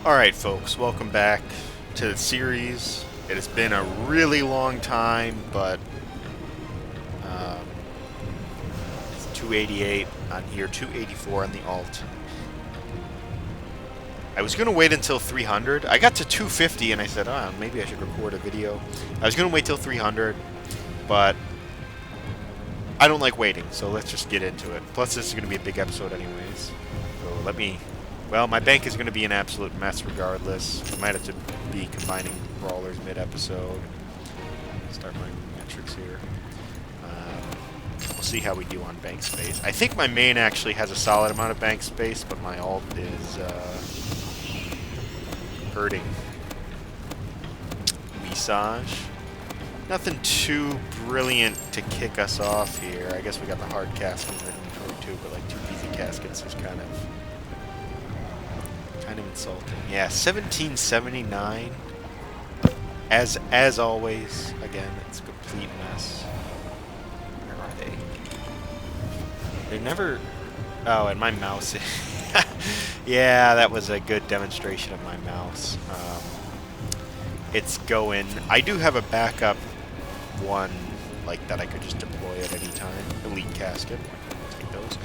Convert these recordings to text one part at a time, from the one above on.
Alright folks, welcome back to the series. It has been a really long time, but it's 288 on here, 284 on the alt. I was going to wait until 300. I got to 250 and I said, maybe I should record a video. I was going to wait till 300, but I don't like waiting, so let's just get into it. Plus this is going to be a big episode anyways. So well, my bank is going to be an absolute mess regardless. I might have to be combining brawlers mid-episode. Start my metrics here. We'll see how we do on bank space. I think my main actually has a solid amount of bank space, but my alt is hurting. Visage. Nothing too brilliant to kick us off here. I guess we got the hard caskets in inventory too, but like 2 easy caskets is kind of insulting. Yeah, 1779. As always, again, it's a complete mess. Where are they? They never. Oh, and my mouse. Yeah, that was a good demonstration of my mouse. It's going. I do have a backup one like that I could just deploy at any time. Elite casket. Take those.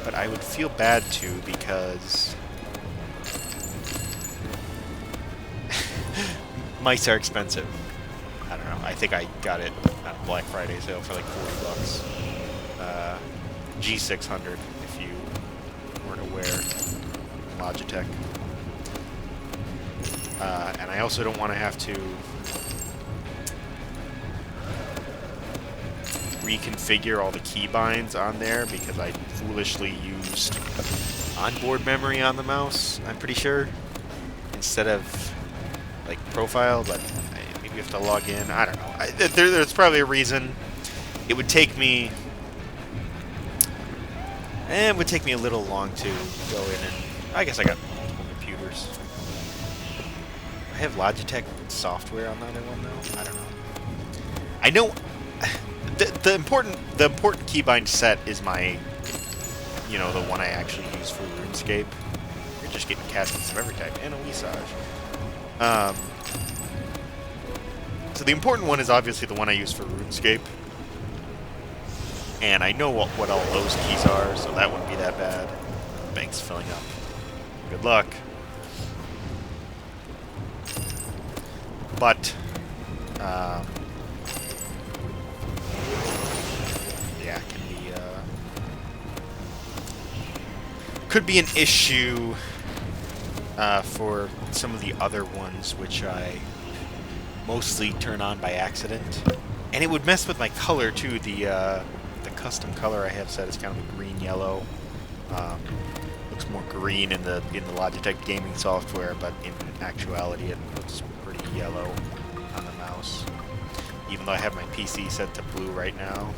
But I would feel bad too because mice are expensive. I don't know. I think I got it on Black Friday sale for like $40. G600 if you weren't aware. Logitech. And I also don't want to have to reconfigure all the keybinds on there because I foolishly used onboard memory on the mouse, I'm pretty sure, instead of like profile, but maybe you have to log in. I don't know. There's probably a reason. It would take me a little long to go in, and I guess I got multiple computers. I have Logitech software on the other one though. I don't know. I know the important keybind set is my, the one I actually use for RuneScape. You're just getting caskets of every type and a Visage. So the important one is obviously the one I use for RuneScape. And I know what all those keys are, so that wouldn't be that bad. The bank's filling up. Good luck. But, yeah, could be an issue for some of the other ones, which I mostly turn on by accident. And it would mess with my color too. The custom color I have set is kind of a green-yellow. Looks more green in the Logitech gaming software, but in actuality it looks pretty yellow on the mouse. Even though I have my PC set to blue right now.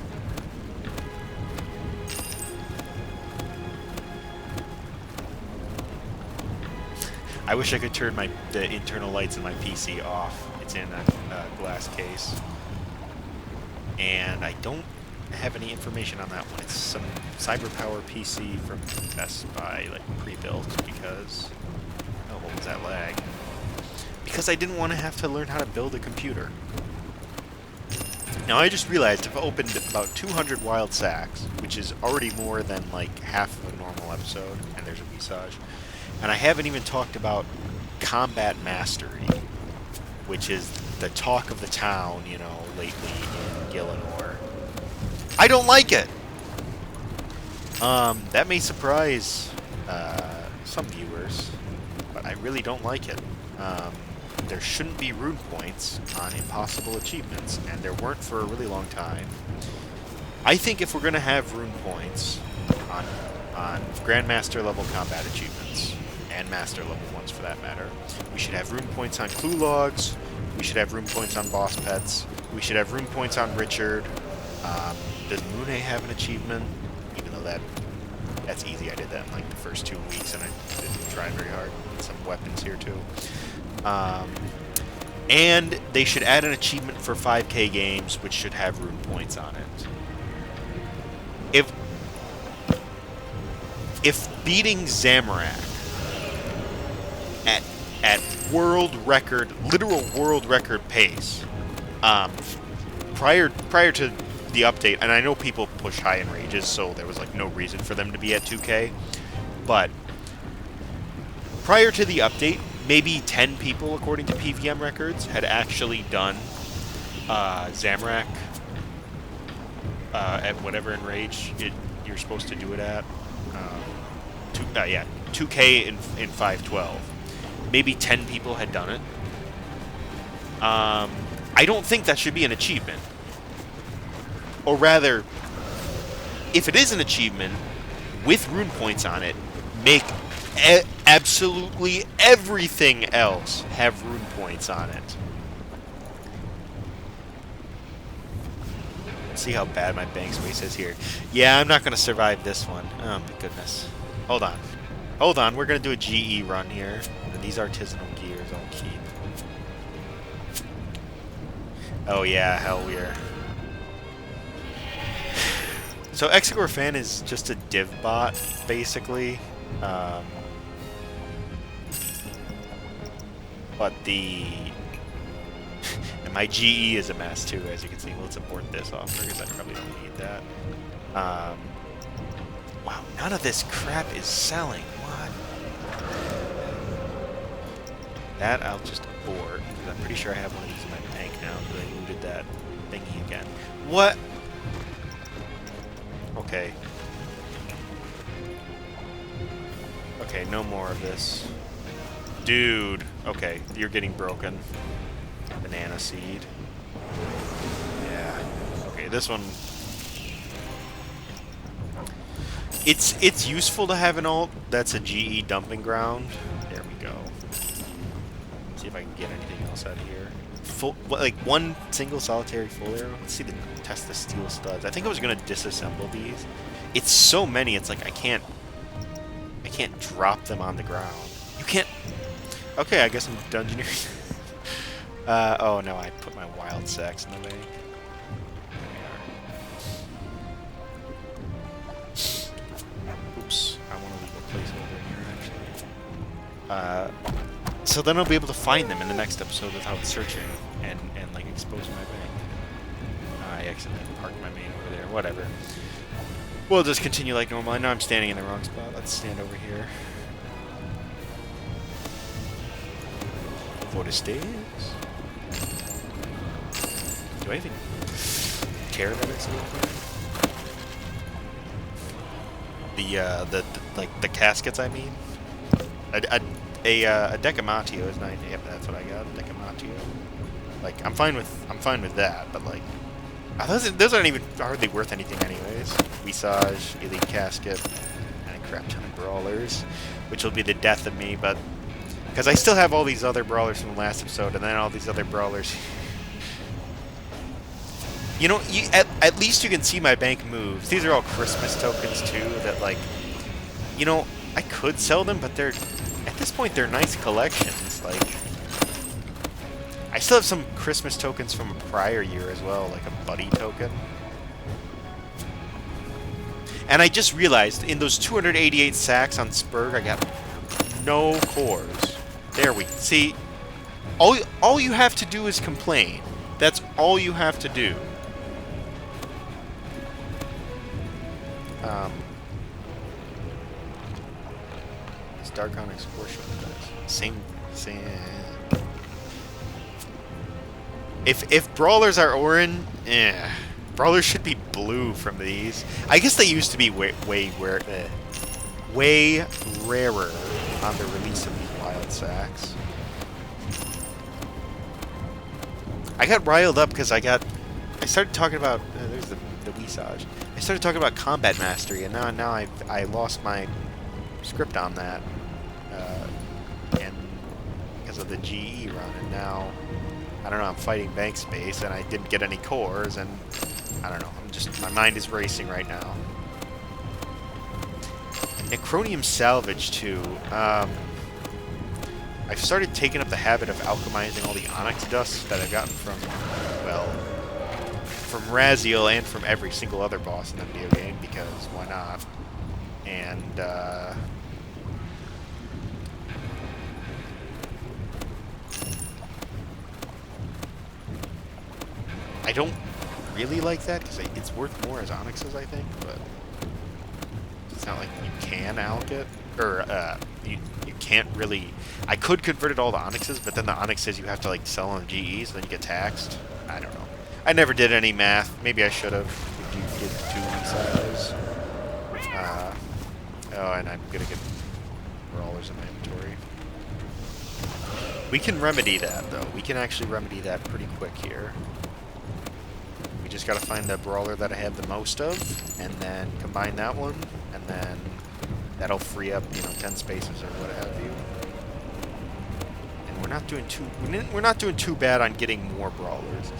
I wish I could turn the internal lights in my PC off. It's in a glass case. And I don't have any information on that one. It's some CyberPower PC from Best Buy, like pre-built, because... Oh, what was that lag? Because I didn't want to have to learn how to build a computer. Now, I just realized I've opened about 200 wild sacks, which is already more than, like, half of a normal episode, and there's a Visage. And I haven't even talked about combat mastery, which is the talk of the town, lately in Gillinor. I don't like it! That may surprise some viewers, but I really don't like it. There shouldn't be rune points on impossible achievements, and there weren't for a really long time. I think if we're going to have rune points on Grandmaster level combat achievements, and Master level ones for that matter, we should have rune points on clue logs, we should have rune points on boss pets, we should have rune points on Richard. Does Mune have an achievement? Even though that's easy, I did that in like the first 2 weeks and I didn't try very hard. Some weapons here too. And they should add an achievement for 5K games, which should have rune points on it. If if beating Zamorak at world record, literal world record pace, prior to the update, and I know people push high in rages, so there was like no reason for them to be at 2K, but prior to the update, maybe 10 people, according to PVM records, had actually done Zamorak at whatever enrage you're supposed to do it at. 2K in 512. Maybe 10 people had done it. I don't think that should be an achievement. Or rather, if it is an achievement with rune points on it, make absolutely everything else have rune points on it. Let's see how bad my bank space is here. Yeah, I'm not going to survive this one. Oh my goodness. Hold on. Hold on, we're going to do a GE run here. And these artisanal gears I'll keep. Oh yeah, hell we're... So Exegor Fan is just a div bot, basically. But the... and my GE is a mess too, as you can see. Let's abort this off because I probably don't need that. Wow, none of this crap is selling. What? That I'll just abort, because I'm pretty sure I have one of these in my bank now, because I looted that thingy again. What? Okay. Okay, no more of this. Dude. Okay, you're getting broken. Banana seed. Yeah. Okay, this one... It's useful to have an ult that's a GE dumping ground. There we go. See if I can get anything else out of here. Full, like one single solitary full arrow. Let's see test the steel studs. I think I was gonna disassemble these. It's so many. It's like I can't drop them on the ground. You can't. Okay, I guess I'm dungeoneering. Oh no, I put my wild sacks in the way. Oops, I want to leave a placeholder here actually. So then I'll be able to find them in the next episode without searching and like exposing my bank. I accidentally parked my main over there. Whatever. We'll just continue like normal. I know I'm standing in the wrong spot. Let's stand over here. For the stairs. Do I even care that it's over? The caskets, I mean. A Decamatio is nice. Yep, that's what I got. Decamatio. Like, I'm fine with that, but like, those aren't even hardly worth anything anyways. Visage, Elite Casket, and a crap ton of brawlers, which will be the death of me, but because I still have all these other brawlers from the last episode, and then all these other brawlers. You know, at least you can see my bank moves. These are all Christmas tokens too. That like, you know, I could sell them, but they're at this point they're nice collections. Like, I still have some Christmas tokens from a prior year as well, like a buddy token. And I just realized in those 288 sacks on Spurg, I got no cores. There we see. All you have to do is complain. That's all you have to do. It's Dark Onyx Core Shot, guys. Same. If brawlers are orange, brawlers should be blue from these. I guess they used to be way rarer on the release of these wild sacks. I got riled up because I started talking about there's the Visage. I started talking about combat mastery, and now I lost my script on that, and because of the GE run, and now I don't know. I'm fighting bank space, and I didn't get any cores, and I don't know. My mind is racing right now. Necronium salvage too. I've started taking up the habit of alchemizing all the onyx dust that I've gotten from, well, from Raziel and from every single other boss in the video game, because why not? And I don't really like that because it's worth more as onyxes, I think, but it's not like you can alch it, or you can't really. I could convert it all to onyxes, but then the onyx says you have to like sell on GE, so then you get taxed. I don't know. I never did any math. Maybe I should have. If you get 2 size. Oh, and I'm gonna get brawlers in my inventory. We can remedy that though. We can actually remedy that pretty quick here. We just gotta find the brawler that I have the most of, and then combine that one, and then that'll free up, 10 spaces or what have you. And we're not doing too bad on getting more brawlers.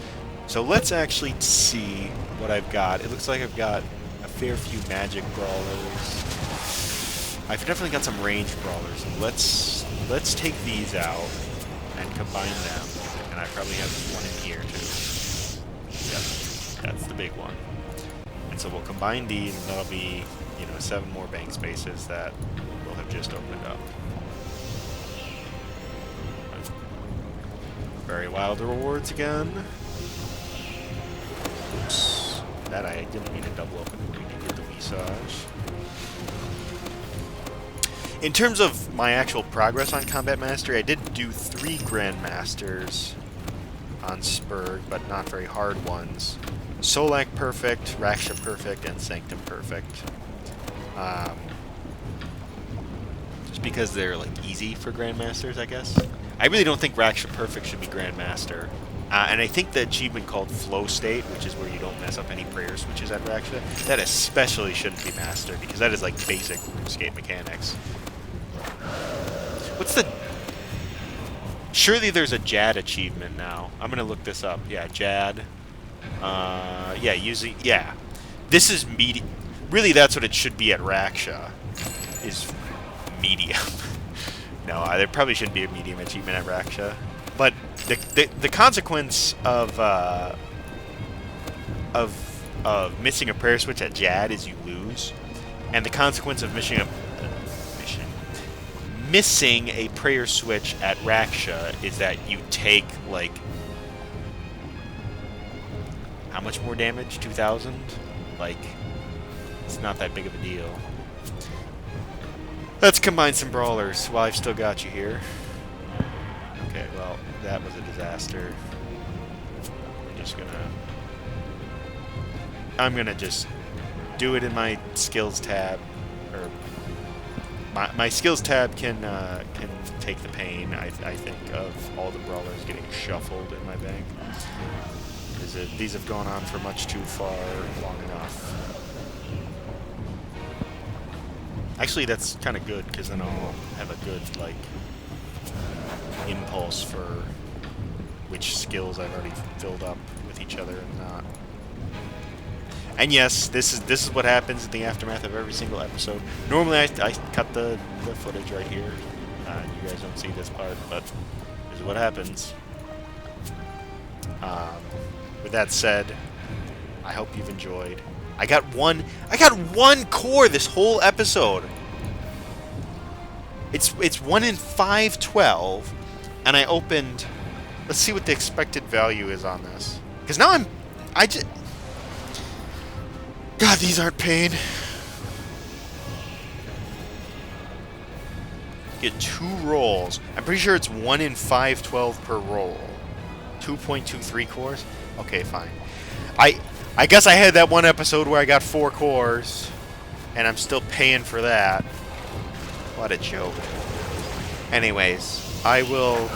So let's actually see what I've got. It looks like I've got a fair few magic brawlers. I've definitely got some ranged brawlers. Let's take these out and combine them. And I probably have one in here too. Yep, that's the big one. And so we'll combine these, and that'll be, 7 more bank spaces that will have just opened up. Very wild rewards again. Oops. That I didn't mean to double open. We need to get the visage. In terms of my actual progress on Combat Mastery, I did do 3 Grandmasters on Spurg, but not very hard ones. Solak Perfect, Raksha Perfect, and Sanctum Perfect. Just because they're like easy for Grandmasters, I guess. I really don't think Raksha Perfect should be Grandmaster. And I think the achievement called Flow State, which is where you don't mess up any prayer switches at Raksha, that especially shouldn't be Master, because that is like basic RuneScape mechanics. What's the... Surely there's a Jad achievement now. I'm gonna look this up. Yeah, Jad. Yeah, using... Yeah. This is medium. Really, that's what it should be at Raksha. Is medium. No, there probably shouldn't be a medium achievement at Raksha. But the consequence of missing a prayer switch at Jad is you lose, and the consequence of missing a prayer switch at Raksha is that you take like how much more damage? 2,000? Like, it's not that big of a deal. Let's combine some brawlers while I've still got you here. Okay, well, that was a disaster. I'm gonna just do it in my skills tab, or my skills tab can take the pain. I think of all the brawlers getting shuffled in my bank. These have gone on for much too far, long enough. Actually, that's kind of good, because then I'll have a good, like, impulse for which skills I've already filled up with each other and not. And yes, this is what happens in the aftermath of every single episode. Normally, I cut the footage right here. You guys don't see this part, but this is what happens. With that said, I hope you've enjoyed. I got one core this whole episode. It's 1 in 512, and I opened. Let's see what the expected value is on this, because now God, these aren't pain. Get 2 rolls. I'm pretty sure it's 1 in 512 per roll. 2.23 cores. Okay, fine. I guess I had that one episode where I got 4 cores, and I'm still paying for that. What a joke. Anyways, I will...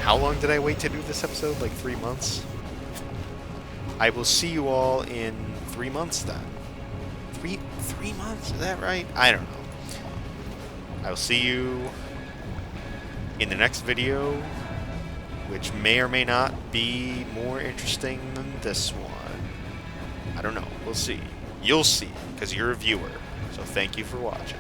How long did I wait to do this episode? Like 3 months? I will see you all in 3 months then. Three months? Is that right? I don't know. I will see you in the next video, which may or may not be more interesting than this one. I don't know. We'll see. You'll see, because you're a viewer. So thank you for watching.